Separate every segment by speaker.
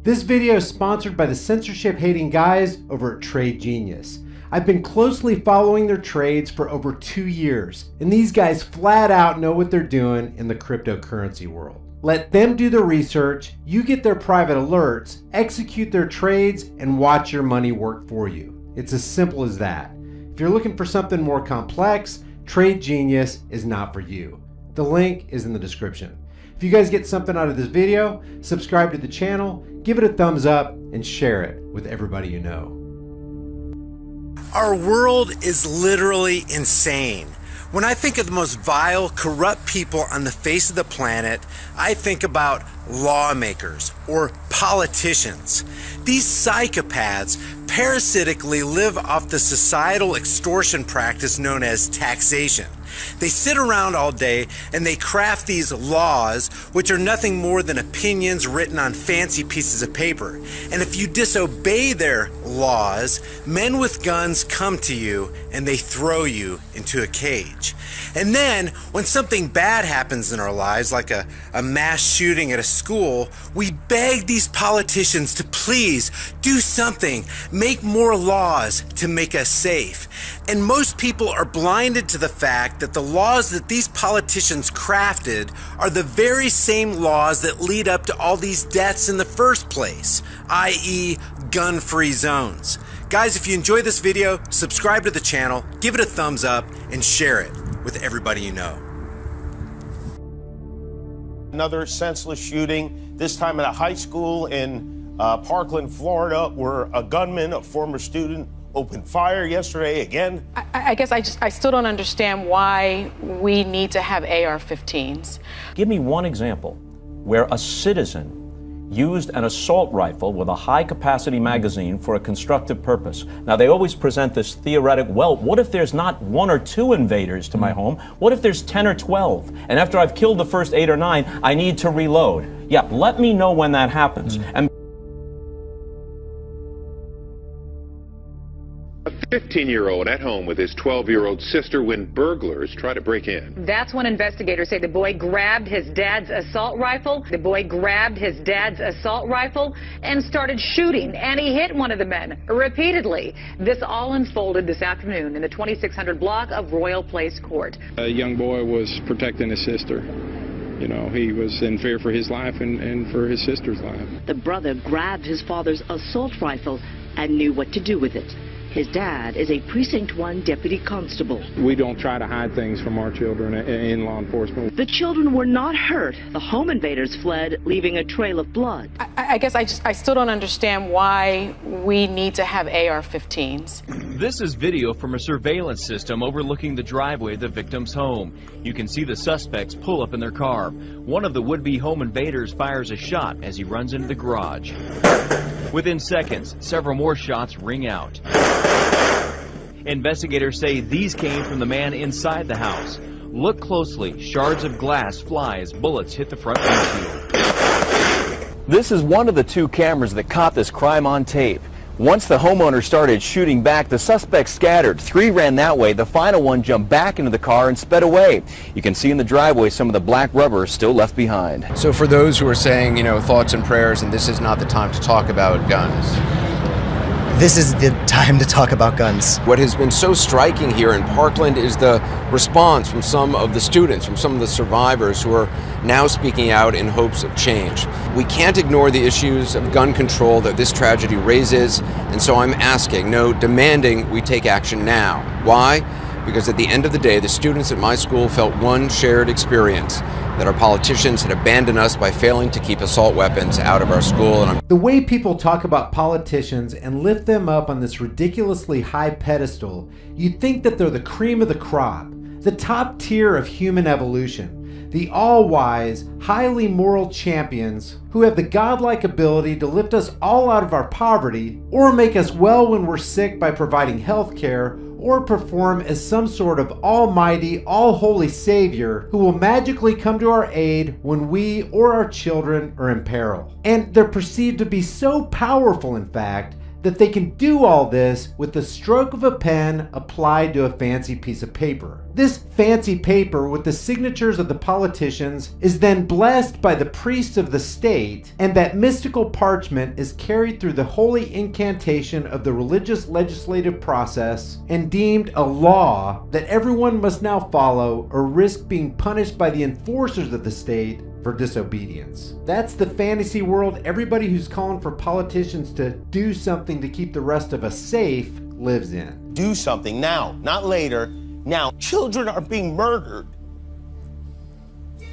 Speaker 1: This video is sponsored by the censorship-hating guys over at Trade Genius. I've been closely following their trades for over 2 years, and these guys flat out know what they're doing in the cryptocurrency world. Let them do the research, you get their private alerts, execute their trades, and watch your money work for you. It's as simple as that. If you're looking for something more complex, Trade Genius is not for you. The link is in the description. If you guys get something out of this video, subscribe to the channel, give it a thumbs up, and share it with everybody you know.
Speaker 2: Our world is literally insane. When I think of the most vile, corrupt people on the face of the planet, I think about lawmakers or politicians. These psychopaths parasitically live off the societal extortion practice known as taxation. They sit around all day and they craft these laws, which are nothing more than opinions written on fancy pieces of paper. And if you disobey their laws, men with guns come to you and they throw you into a cage. And then when something bad happens in our lives, like a mass shooting at a school, we beg these politicians to please do something, make more laws to make us safe. And most people are blinded to the fact that the laws that these politicians crafted are the very same laws that lead up to all these deaths in the first place, i.e. gun-free zones. Guys, if you enjoy this video, subscribe to the channel, give it a thumbs up, and share it with everybody you know.
Speaker 3: Another senseless shooting, this time at a high school in Parkland, Florida, where a gunman, a former student, opened fire yesterday again.
Speaker 4: I guess I still don't understand why we need to have AR-15s.
Speaker 5: Give me one example where a citizen used an assault rifle with a high-capacity magazine for a constructive purpose. Now, they always present this theoretic, well, what if there's not 1 or 2 invaders to my home? What if there's 10 or 12? And after I've killed the first 8 or 9, I need to reload. Yeah, let me know when that happens. And
Speaker 6: a 15-year-old at home with his 12-year-old sister when burglars try to break in.
Speaker 7: That's when investigators say the boy grabbed his dad's assault rifle. The boy grabbed his dad's assault rifle and started shooting, and he hit one of the men repeatedly. This all unfolded this afternoon in the 2600 block of Royal Place Court.
Speaker 8: A young boy was protecting his sister. You know, he was in fear for his life and for his sister's life.
Speaker 9: The brother grabbed his father's assault rifle and knew what to do with it. His dad is a Precinct 1 deputy constable.
Speaker 8: We don't try to hide things from our children in law enforcement.
Speaker 9: The children were not hurt. The home invaders fled, leaving a trail of blood.
Speaker 4: I guess I still don't understand why we need to have AR-15s.
Speaker 10: This is video from a surveillance system overlooking the driveway of the victim's home. You can see the suspects pull up in their car. One of the would-be home invaders fires a shot as he runs into the garage. Within seconds, several more shots ring out. Investigators say these came from the man inside the house. Look closely. Shards of glass fly as bullets hit the front windshield.
Speaker 11: This is one of the 2 cameras that caught this crime on tape. Once the homeowner started shooting back, the suspects scattered. 3 ran that way. The final one jumped back into the car and sped away. You can see in the driveway some of the black rubber still left behind.
Speaker 12: So for those who are saying, you know, thoughts and prayers, and this is not the time to talk about guns.
Speaker 13: This is the time to talk about guns.
Speaker 12: What has been so striking here in Parkland is the response from some of the students, from some of the survivors who are now speaking out in hopes of change. We can't ignore the issues of gun control that this tragedy raises, and so I'm asking, no, demanding we take action now. Why? Because at the end of the day, the students at my school felt one shared experience, that our politicians had abandoned us by failing to keep assault weapons out of our school. And
Speaker 1: the way people talk about politicians and lift them up on this ridiculously high pedestal, you'd think that they're the cream of the crop, the top tier of human evolution, the all-wise, highly moral champions who have the godlike ability to lift us all out of our poverty or make us well when we're sick by providing health care, or perform as some sort of almighty, all-holy savior who will magically come to our aid when we or our children are in peril. And they're perceived to be so powerful, in fact, that they can do all this with the stroke of a pen applied to a fancy piece of paper. This fancy paper with the signatures of the politicians is then blessed by the priests of the state, and that mystical parchment is carried through the holy incantation of the religious legislative process and deemed a law that everyone must now follow or risk being punished by the enforcers of the state for disobedience. That's the fantasy world everybody who's calling for politicians to do something to keep the rest of us safe lives in.
Speaker 3: Do something now, not later. Now, children are being murdered. Do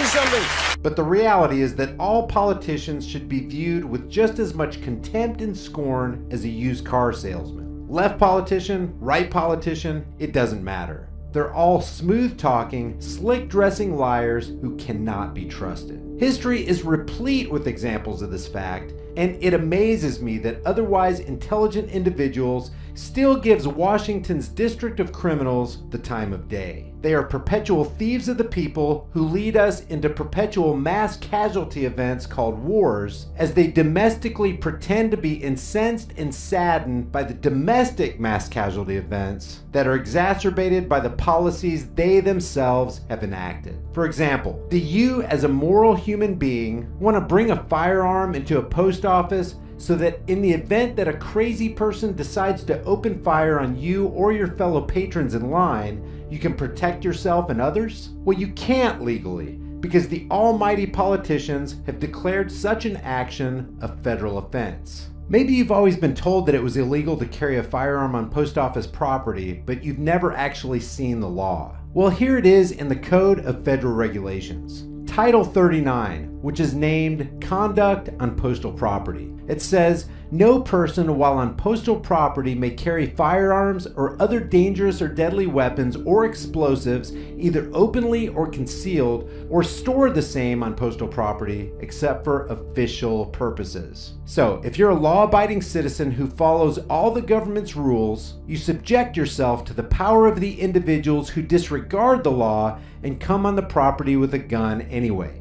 Speaker 3: something.
Speaker 1: But the reality is that all politicians should be viewed with just as much contempt and scorn as a used car salesman. Left politician, right politician, it doesn't matter. They're all smooth-talking, slick-dressing liars who cannot be trusted. History is replete with examples of this fact, and it amazes me that otherwise intelligent individuals still gives Washington's District of Criminals the time of day. They are perpetual thieves of the people who lead us into perpetual mass casualty events called wars, as they domestically pretend to be incensed and saddened by the domestic mass casualty events that are exacerbated by the policies they themselves have enacted. For example, do you as a moral human being want to bring a firearm into a post office so that in the event that a crazy person decides to open fire on you or your fellow patrons in line, you can protect yourself and others? Well, you can't legally, because the almighty politicians have declared such an action a federal offense. Maybe you've always been told that it was illegal to carry a firearm on post office property, but you've never actually seen the law. Well, here it is in the Code of Federal Regulations. Title 39, which is named Conduct on Postal Property. It says, no person while on postal property may carry firearms or other dangerous or deadly weapons or explosives, either openly or concealed, or store the same on postal property except for official purposes. So, if you're a law-abiding citizen who follows all the government's rules, you subject yourself to the power of the individuals who disregard the law and come on the property with a gun anyway.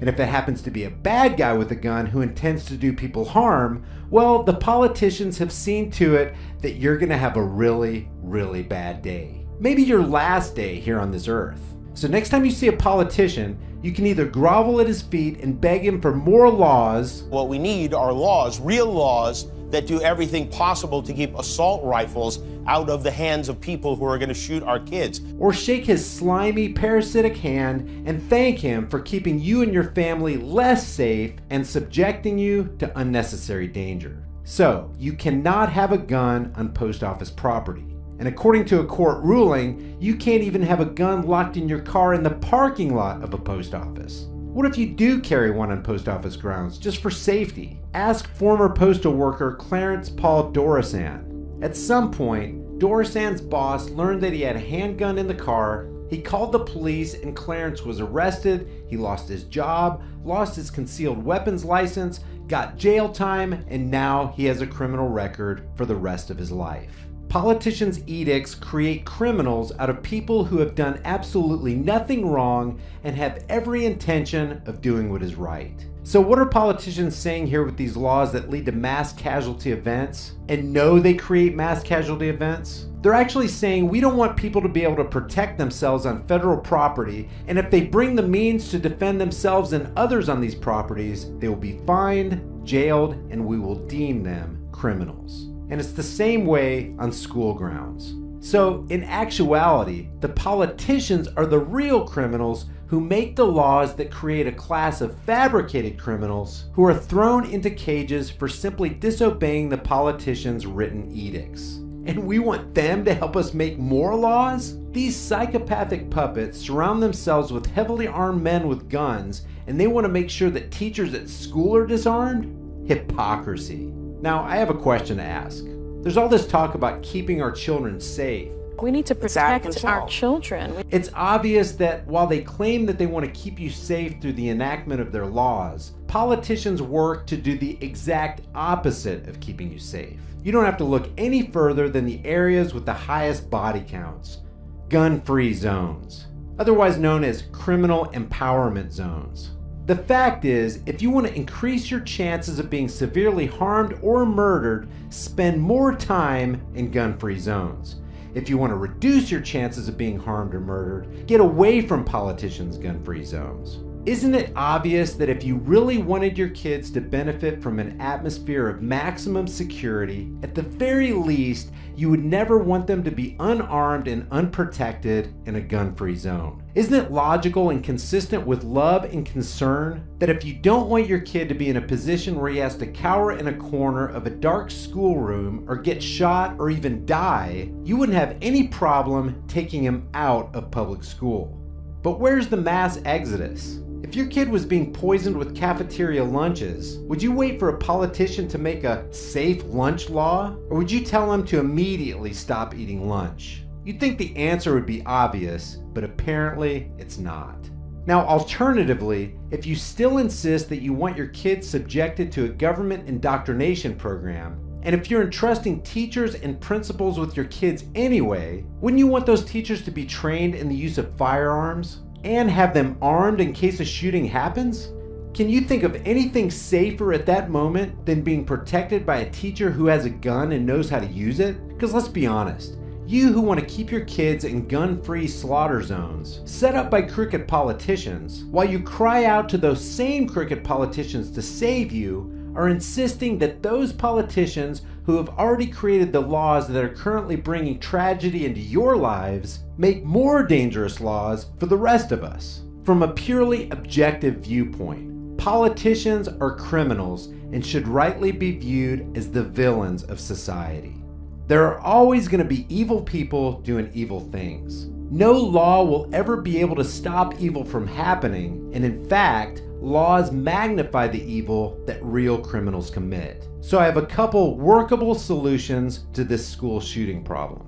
Speaker 1: And if it happens to be a bad guy with a gun who intends to do people harm, well, the politicians have seen to it that you're going to have a really, really bad day. Maybe your last day here on this earth. So next time you see a politician, you can either grovel at his feet and beg him for more laws.
Speaker 3: What we need are laws, real laws, that do everything possible to keep assault rifles out of the hands of people who are going to shoot our kids.
Speaker 1: Or shake his slimy, parasitic hand and thank him for keeping you and your family less safe and subjecting you to unnecessary danger. So, you cannot have a gun on post office property. And according to a court ruling, you can't even have a gun locked in your car in the parking lot of a post office. What if you do carry one on post office grounds, just for safety? Ask former postal worker Clarence Paul Dorisan. At some point, Dorisan's boss learned that he had a handgun in the car. He called the police and Clarence was arrested. He lost his job, lost his concealed weapons license, got jail time, and now he has a criminal record for the rest of his life. Politicians' edicts create criminals out of people who have done absolutely nothing wrong and have every intention of doing what is right. So what are politicians saying here with these laws that lead to mass casualty events and know they create mass casualty events? They're actually saying we don't want people to be able to protect themselves on federal property, and if they bring the means to defend themselves and others on these properties, they will be fined, jailed, and we will deem them criminals. And it's the same way on school grounds. So in actuality, the politicians are the real criminals who make the laws that create a class of fabricated criminals who are thrown into cages for simply disobeying the politicians' written edicts. And we want them to help us make more laws? These psychopathic puppets surround themselves with heavily armed men with guns, and they want to make sure that teachers at school are disarmed? Hypocrisy. Now, I have a question to ask. There's all this talk about keeping our children safe.
Speaker 4: We need to protect our children.
Speaker 1: It's obvious that while they claim that they want to keep you safe through the enactment of their laws, politicians work to do the exact opposite of keeping you safe. You don't have to look any further than the areas with the highest body counts. Gun-free zones, otherwise known as criminal empowerment zones. The fact is, if you want to increase your chances of being severely harmed or murdered, spend more time in gun-free zones. If you want to reduce your chances of being harmed or murdered, get away from politicians' gun-free zones. Isn't it obvious that if you really wanted your kids to benefit from an atmosphere of maximum security, at the very least, you would never want them to be unarmed and unprotected in a gun-free zone? Isn't it logical and consistent with love and concern that if you don't want your kid to be in a position where he has to cower in a corner of a dark schoolroom or get shot or even die, you wouldn't have any problem taking him out of public school? But where's the mass exodus? If your kid was being poisoned with cafeteria lunches, would you wait for a politician to make a safe lunch law? Or would you tell him to immediately stop eating lunch? You'd think the answer would be obvious, but apparently it's not. Now, alternatively, if you still insist that you want your kids subjected to a government indoctrination program, and if you're entrusting teachers and principals with your kids anyway, wouldn't you want those teachers to be trained in the use of firearms and have them armed in case a shooting happens? Can you think of anything safer at that moment than being protected by a teacher who has a gun and knows how to use it? Because let's be honest, you who want to keep your kids in gun-free slaughter zones set up by crooked politicians, while you cry out to those same crooked politicians to save you, are insisting that those politicians who have already created the laws that are currently bringing tragedy into your lives make more dangerous laws for the rest of us. From a purely objective viewpoint, politicians are criminals and should rightly be viewed as the villains of society. There are always going to be evil people doing evil things. No law will ever be able to stop evil from happening, and in fact, laws magnify the evil that real criminals commit. So I have a couple workable solutions to this school shooting problem.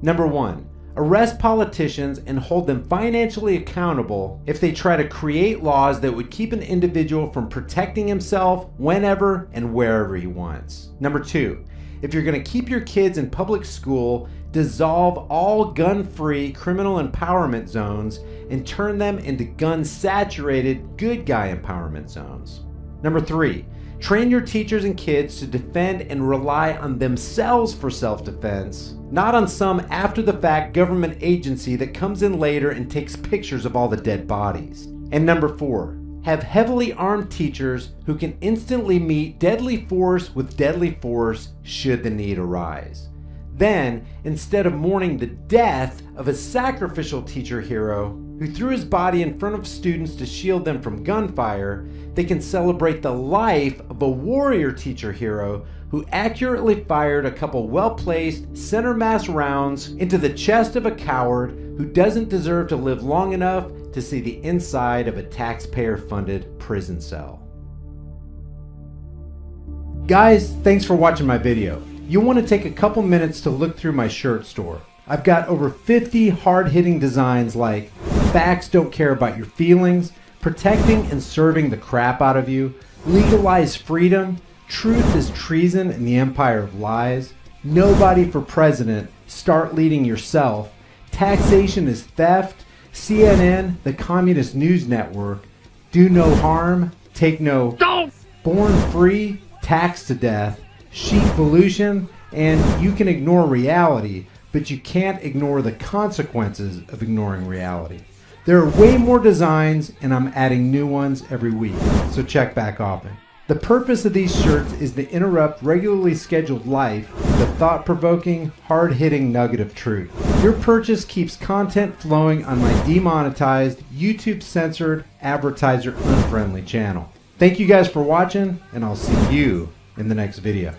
Speaker 1: Number one, arrest politicians and hold them financially accountable if they try to create laws that would keep an individual from protecting himself whenever and wherever he wants. Number two, if you're going to keep your kids in public school, dissolve all gun-free criminal empowerment zones and turn them into gun-saturated good guy empowerment zones. Number three, train your teachers and kids to defend and rely on themselves for self-defense, not on some after-the-fact government agency that comes in later and takes pictures of all the dead bodies. And number four, have heavily armed teachers who can instantly meet deadly force with deadly force should the need arise. Then, instead of mourning the death of a sacrificial teacher hero who threw his body in front of students to shield them from gunfire, they can celebrate the life of a warrior teacher hero who accurately fired a couple well-placed center mass rounds into the chest of a coward who doesn't deserve to live long enough to see the inside of a taxpayer-funded prison cell. Guys, thanks for watching my video. You'll want to take a couple minutes to look through my shirt store. I've got over 50 hard-hitting designs like facts don't care about your feelings, protecting and serving the crap out of you, legalize freedom, truth is treason in the empire of lies, nobody for president, start leading yourself, taxation is theft, CNN, the communist news network, do no harm, take no, born free, taxed to death, sheep pollution, and you can ignore reality, but you can't ignore the consequences of ignoring reality. There are way more designs, and I'm adding new ones every week, so check back often. The purpose of these shirts is to interrupt regularly scheduled life with a thought-provoking, hard-hitting nugget of truth. Your purchase keeps content flowing on my demonetized, YouTube-censored, advertiser-unfriendly channel. Thank you guys for watching, and I'll see you in the next video.